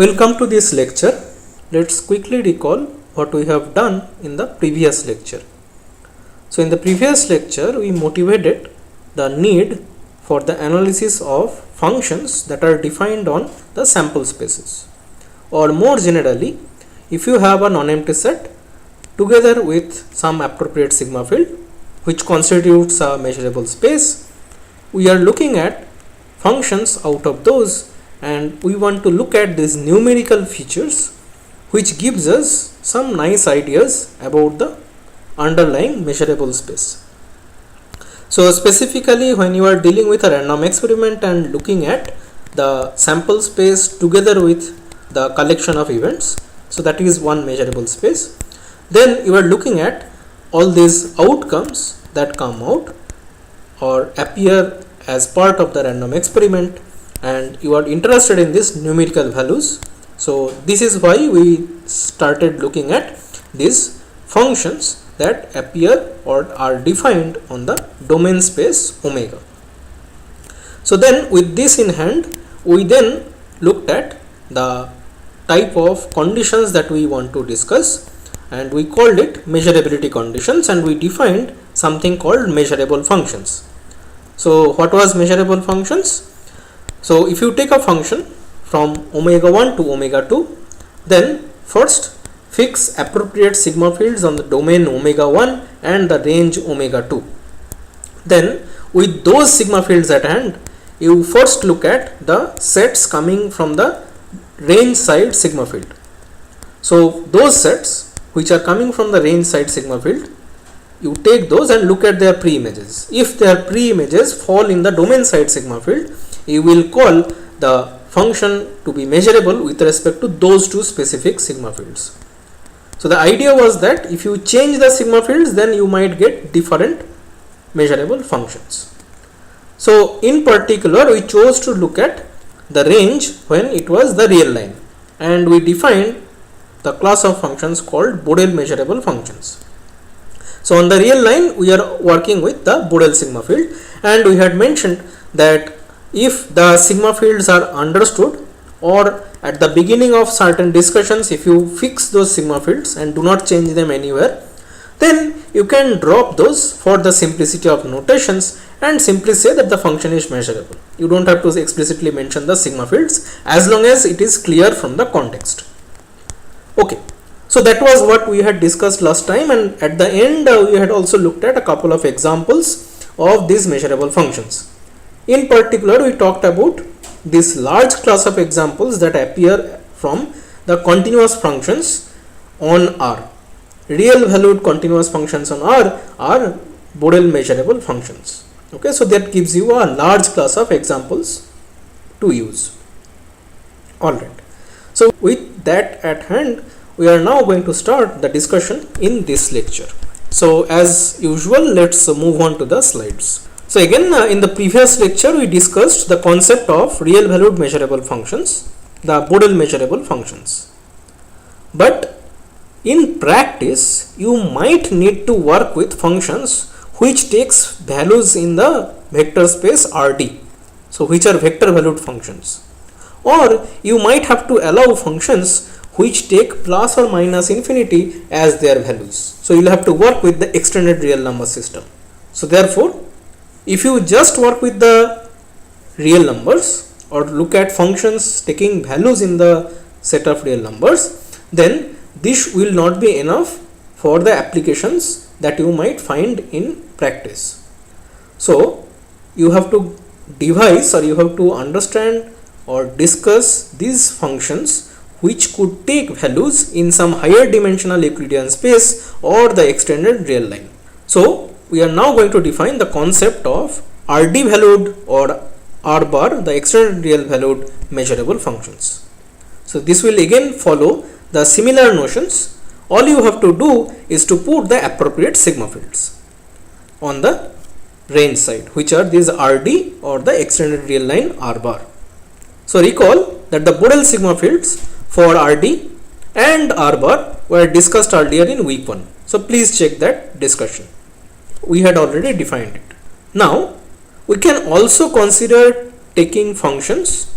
We'll come to this lecture. Let's quickly recall what we have done in the previous lecture. So in the previous lecture, we motivated the need for the analysis of functions that are defined on the sample spaces. Or more generally, if you have a non-empty set together with some appropriate sigma field which constitutes a measurable space, we are looking at functions out of those, and we want to look at these numerical features which gives us some nice ideas about the underlying measurable space. So specifically, when you are dealing with a random experiment and looking at the sample space together with the collection of events, so that is one measurable space, then you are looking at all these outcomes that come out or appear as part of the random experiment, and you are interested in these numerical values. So this is why we started looking at these functions that appear or are defined on the domain space omega. So then with this in hand, we then looked at the type of conditions that we want to discuss, and we called it measurability conditions, and we defined something called measurable functions. So what was measurable functions? So if you take a function from omega 1 to omega 2, then first fix appropriate sigma fields on the domain omega 1 and the range omega 2. Then with those sigma fields at hand, you first look at the sets coming from the range side sigma field. So those sets which are coming from the range side sigma field, you take those and look at their pre-images. If their pre-images fall in the domain side sigma field, you will call the function to be measurable with respect to those two specific sigma fields. So the idea was that if you change the sigma fields, then you might get different measurable functions. So in particular, we chose to look at the range when it was the real line, and we defined the class of functions called Borel measurable functions. So on the real line, we are working with the Borel sigma field, and we had mentioned that if the sigma fields are understood, or at the beginning of certain discussions, if you fix those sigma fields and do not change them anywhere, then you can drop those for the simplicity of notations and simply say that the function is measurable. You don't have to explicitly mention the sigma fields as long as it is clear from the context. Okay, so that was what we had discussed last time, and at the end we had also looked at a couple of examples of these measurable functions. In particular, we talked about this large class of examples that appear from the continuous functions on R. Real valued continuous functions on R are Borel measurable functions. Okay, so that gives you a large class of examples to use. Alright, so with that at hand, we are now going to start the discussion in this lecture. So as usual, let's move on to the slides. So again, in the previous lecture, we discussed the concept of real valued measurable functions, the Borel measurable functions. But in practice, you might need to work with functions which takes values in the vector space RD, so which are vector valued functions. Or you might have to allow functions which take plus or minus infinity as their values. So you will have to work with the extended real number system. So therefore, if you just work with the real numbers or look at functions taking values in the set of real numbers, then this will not be enough for the applications that you might find in practice. So you have to devise, or you have to understand or discuss these functions which could take values in some higher dimensional Euclidean space or the extended real line. So we are now going to define the concept of RD valued or R bar, the extended real valued measurable functions. So this will again follow the similar notions. All you have to do is to put the appropriate sigma fields on the range side, which are these RD or the extended real line R bar. So recall that the Borel sigma fields for RD and R bar were discussed earlier in week 1. So please check that discussion. We had already defined it. Now we can also consider taking functions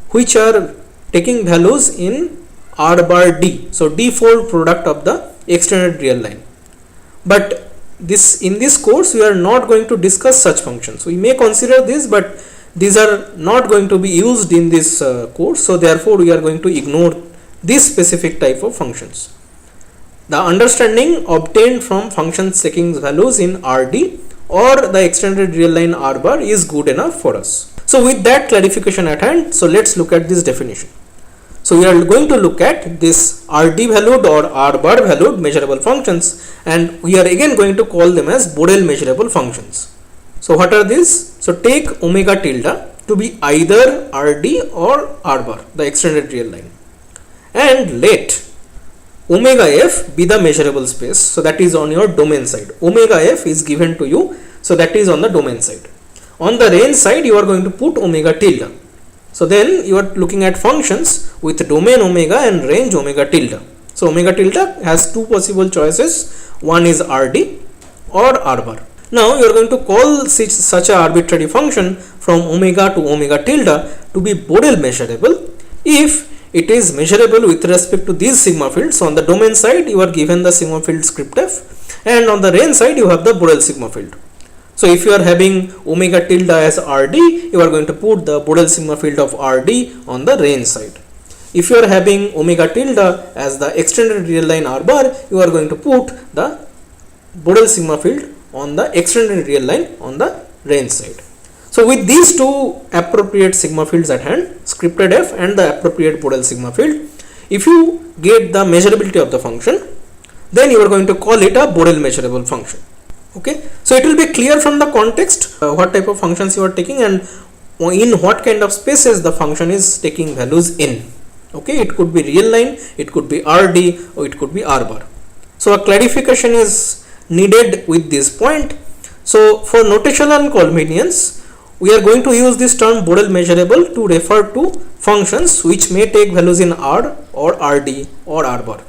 which are taking values in r bar d, so d-fold product of the extended real line. But in this course we are not going to discuss such functions. We may consider this, but these are not going to be used in this course, so therefore we are going to ignore this specific type of functions. The understanding obtained from functions taking values in Rd or the extended real line r bar is good enough for us. So with that clarification at hand, so let's look at this definition. So we are going to look at this Rd valued or r bar valued measurable functions, and we are again going to call them as Borel measurable functions. So what are these? So take omega tilde to be either Rd or r bar, the extended real line, and let omega f be the measurable space, so that is on your domain side. Omega f is given to you, so that is on the domain side. On the range side you are going to put omega tilde. So then you are looking at functions with domain omega and range omega tilde. So omega tilde has two possible choices. One is Rd or r bar. Now you are going to call such a arbitrary function from omega to omega tilde to be Borel measurable if it is measurable with respect to these sigma fields. So on the domain side you are given the sigma field script f, and on the range side you have the Borel sigma field. So if you are having omega tilde as Rd, you are going to put the Borel sigma field of Rd on the range side. If you are having omega tilde as the extended real line r bar, you are going to put the Borel sigma field on the extended real line on the range side. So with these two appropriate sigma fields at hand, scripted f and the appropriate Borel sigma field, if you get the measurability of the function, then you are going to call it a Borel measurable function. Okay, so it will be clear from the context what type of functions you are taking and in what kind of spaces the function is taking values in. Okay, it could be real line, it could be Rd, or it could be r bar. So a clarification is needed with this point. So for notational convenience, we are going to use this term Borel measurable to refer to functions which may take values in R or Rd or r bar.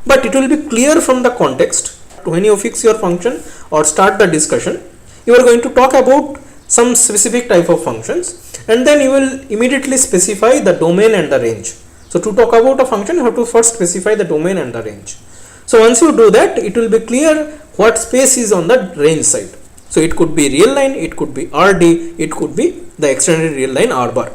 But it will be clear from the context. When you fix your function or start the discussion, you are going to talk about some specific type of functions, and then you will immediately specify the domain and the range. So to talk about a function, you have to first specify the domain and the range. So once you do that, it will be clear what space is on the range side. So it could be real line, it could be Rd, it could be the extended real line r bar.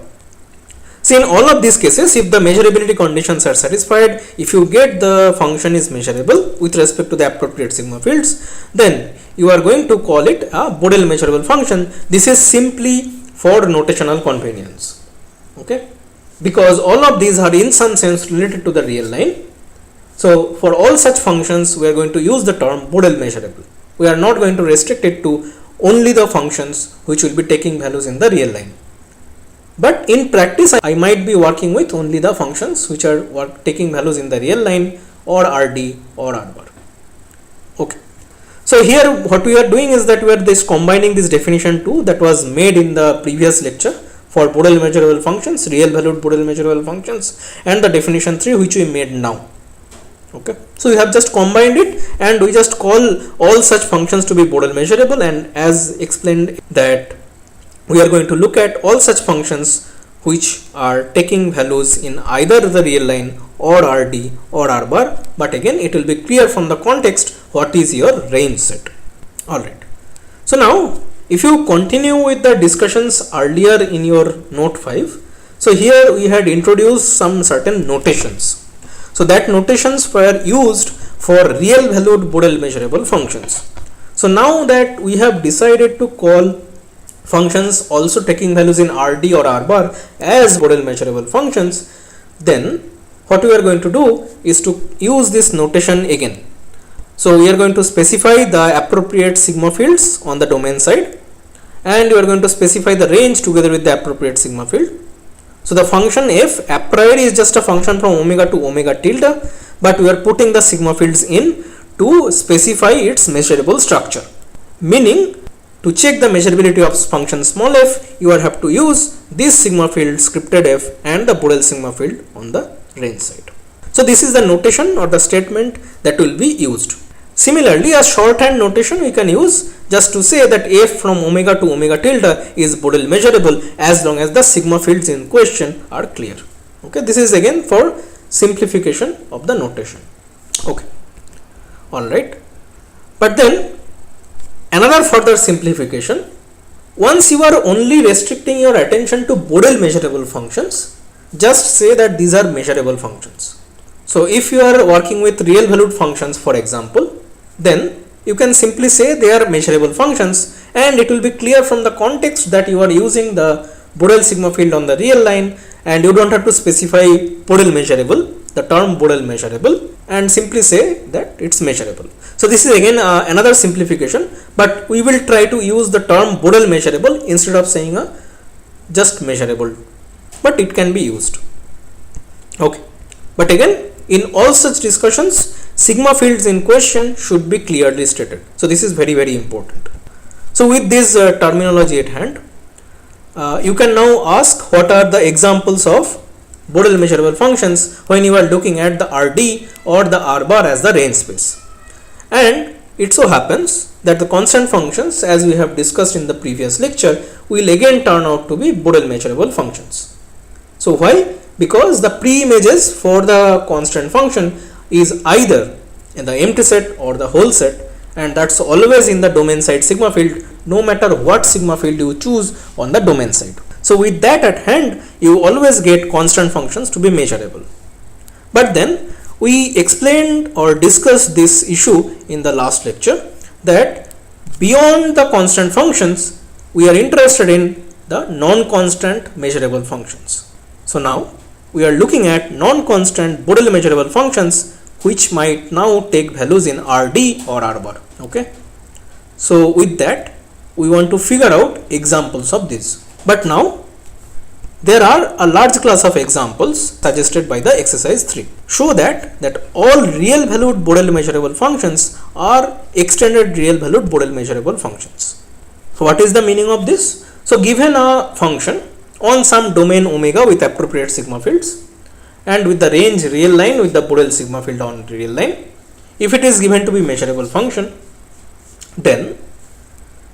So in all of these cases, if the measurability conditions are satisfied, if you get the function is measurable with respect to the appropriate sigma fields, then you are going to call it a Borel measurable function. This is simply for notational convenience. Okay, because all of these are in some sense related to the real line. So for all such functions, we are going to use the term Borel measurable. We are not going to restrict it to only the functions which will be taking values in the real line. But in practice, I might be working with only the functions which are taking values in the real line or Rd or r bar. Okay. So here what we are doing is that we are combining this definition 2 that was made in the previous lecture for Borel measurable functions, real valued Borel measurable functions, and the definition 3 which we made now. Okay. So we have just combined it and we just call all such functions to be Borel measurable, and as explained that we are going to look at all such functions which are taking values in either the real line or Rd or r bar, but again it will be clear from the context what is your range set. Alright. So now if you continue with the discussions earlier in your note 5, so here we had introduced some certain notations. So that notations were used for real valued Borel measurable functions. So now that we have decided to call functions also taking values in Rd or r bar as Borel measurable functions, then what we are going to do is to use this notation again. So we are going to specify the appropriate sigma fields on the domain side, and we are going to specify the range together with the appropriate sigma field. So the function f a priori is just a function from omega to omega tilde, but we are putting the sigma fields in to specify its measurable structure, meaning to check the measurability of function small f, you have to use this sigma field scripted f and the Borel sigma field on the range side. So this is the notation or the statement that will be used. Similarly, a shorthand notation we can use just to say that f from omega to omega tilde is Borel measurable as long as the sigma fields in question are clear. Okay, this is again for simplification of the notation. Okay, all right. But then another further simplification, once you are only restricting your attention to Borel measurable functions, just say that these are measurable functions. So if you are working with real valued functions, for example, then you can simply say they are measurable functions, and it will be clear from the context that you are using the Borel sigma field on the real line, and you don't have to specify Borel measurable, the term Borel measurable, and simply say that it's measurable. So this is again another simplification, but we will try to use the term Borel measurable instead of saying just measurable, but it can be used. Okay, but again, in all such discussions, sigma fields in question should be clearly stated. So this is very important. So with this terminology at hand, you can now ask what are the examples of Borel measurable functions when you are looking at the Rd or the R bar as the range space. And it so happens that the constant functions, as we have discussed in the previous lecture, will again turn out to be Borel measurable functions. So why? Because the pre-images for the constant function is either in the empty set or the whole set, and that's always in the domain side sigma field, no matter what sigma field you choose on the domain side. So with that at hand, you always get constant functions to be measurable. But then we explained or discussed this issue in the last lecture, that beyond the constant functions, we are interested in the non-constant measurable functions. So now we are looking at non-constant Borel measurable functions which might now take values in Rd or R bar. Okay, so with that we want to figure out examples of this. But now there are a large class of examples suggested by the exercise 3. Show that all real valued Borel measurable functions are extended real valued Borel measurable functions. So what is the meaning of this? So given a function on some domain omega with appropriate sigma fields, and with the range real line with the Borel sigma field on real line, if it is given to be measurable function, then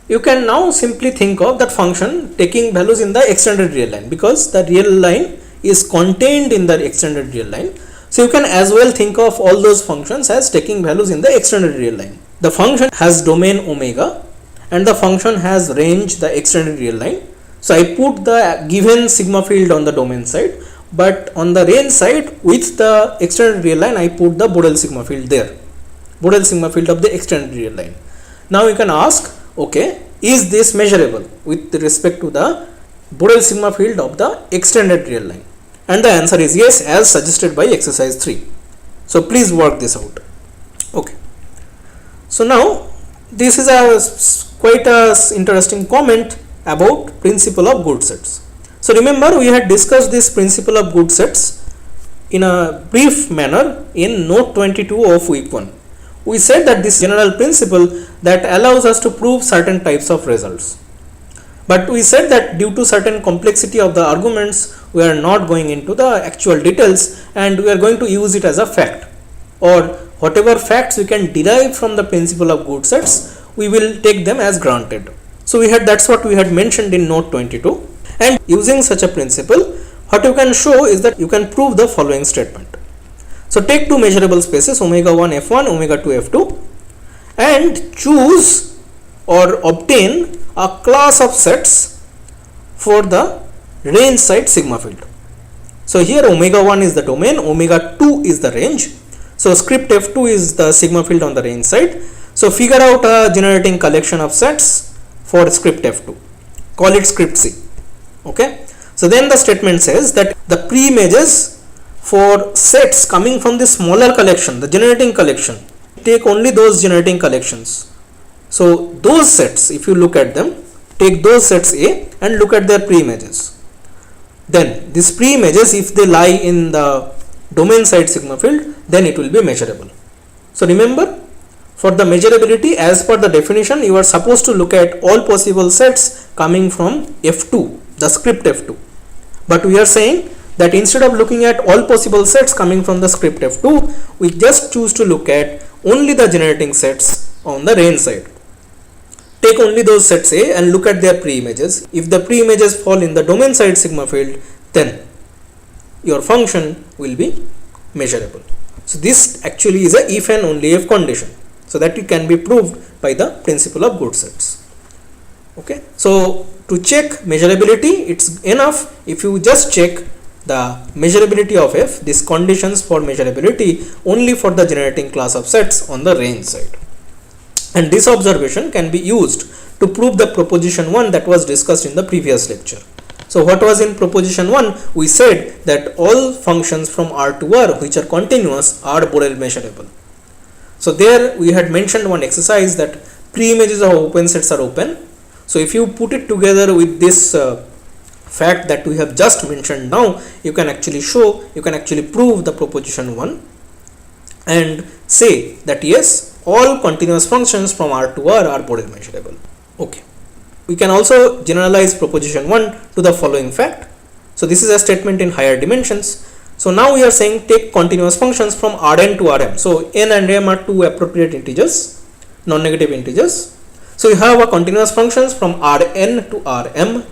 you can now simply think of that function taking values in the extended real line, because the real line is contained in the extended real line. So you can as well think of all those functions as taking values in the extended real line. The function has domain omega and the function has range the extended real line. So I put the given sigma field on the domain side, but on the range side with the extended real line I put the Borel sigma field there, Borel sigma field of the extended real line. Now you can ask, okay, is this measurable with respect to the Borel sigma field of the extended real line? And the answer is yes, as suggested by exercise 3. So please work this out. Okay, so now this is quite a interesting comment about principle of good sets. So remember, we had discussed this principle of good sets in a brief manner in note 22 of week 1. We said that this general principle that allows us to prove certain types of results. But we said that due to certain complexity of the arguments, we are not going into the actual details and we are going to use it as a fact, or whatever facts we can derive from the principle of good sets, we will take them as granted. So that's what we had mentioned in note 22. And using such a principle, what you can show is that you can prove the following statement. So take two measurable spaces omega 1 f1, omega 2 f2, and choose or obtain a class of sets for the range side sigma field. So here omega 1 is the domain, omega 2 is the range. So script f2 is the sigma field on the range side. So figure out a generating collection of sets for script f2. Call it script c. Okay. So then the statement says that the pre-images for sets coming from the smaller collection, the generating collection, take only those generating collections. So those sets, if you look at them, take those sets A and look at their pre-images. Then these pre-images, if they lie in the domain side sigma field, then it will be measurable. So remember, for the measurability, as per the definition, you are supposed to look at all possible sets coming from F2, the script F2. But we are saying that instead of looking at all possible sets coming from the script F2, we just choose to look at only the generating sets on the range side. Take only those sets A and look at their pre-images. If the pre-images fall in the domain side sigma field, then your function will be measurable. So this actually is a if and only if condition, so that it can be proved by the principle of good sets. Okay, so to check measurability, it's enough if you just check the measurability of f, these conditions for measurability only for the generating class of sets on the range side. And this observation can be used to prove the proposition 1 that was discussed in the previous lecture. So what was in proposition 1? We said that all functions from R to R which are continuous are Borel measurable. So there we had mentioned one exercise that pre-images of open sets are open. So if you put it together with this fact that we have just mentioned now, you can actually prove the proposition 1 and say that yes, all continuous functions from R to R are Borel measurable. Okay. We can also generalize proposition 1 to the following fact. So this is a statement in higher dimensions. So now we are saying take continuous functions from Rn to Rm. So n and m are two appropriate integers, non-negative integers. So you have a continuous functions from Rn to Rm.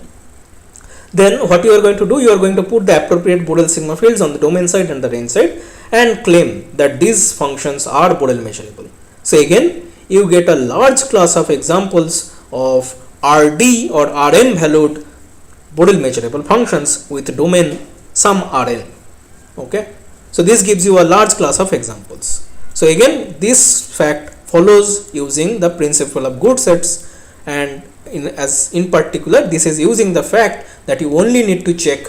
Then what you are going to do, you are going to put the appropriate Borel sigma fields on the domain side and the range side and claim that these functions are Borel measurable. So again, you get a large class of examples of Rd or Rm valued Borel measurable functions with domain some Rn. Okay, so this gives you a large class of examples. So again, this fact follows using the principle of good sets, and in particular this is using the fact that you only need to check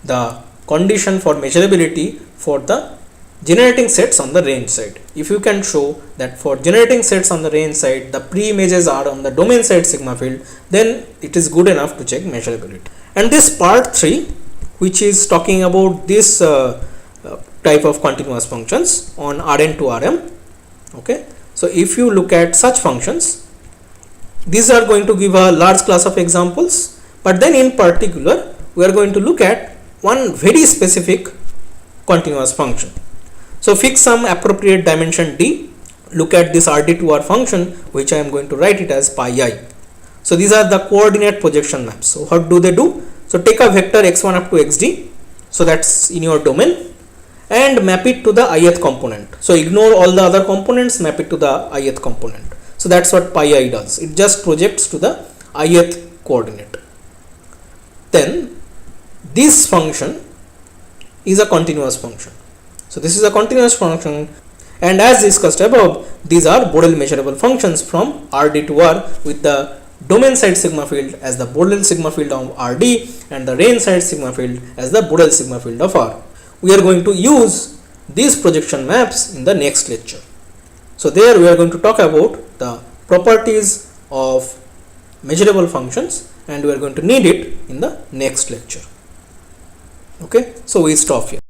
the condition for measurability for the generating sets on the range side. If you can show that for generating sets on the range side the pre-images are on the domain side sigma field, then it is good enough to check measurability. And this part 3, which is talking about this type of continuous functions on Rn to Rm. Okay, so if you look at such functions, these are going to give a large class of examples, but then in particular we are going to look at one very specific continuous function. So fix some appropriate dimension d, look at this Rd to R function, which I am going to write it as pi I. So these are the coordinate projection maps. So what do they do? So take a vector x1 up to xd, so that's in your domain, and map it to the ith component. So ignore all the other components, map it to the ith component. So that's what pi I does. It just projects to the ith coordinate. Then this function is a continuous function. So this is a continuous function, and as discussed above, these are Borel measurable functions from Rd to R with the domain side sigma field as the Borel sigma field of Rd and the range side sigma field as the Borel sigma field of R. We are going to use these projection maps in the next lecture. So there we are going to talk about the properties of measurable functions, and we are going to need it in the next lecture. Okay, so we stop here.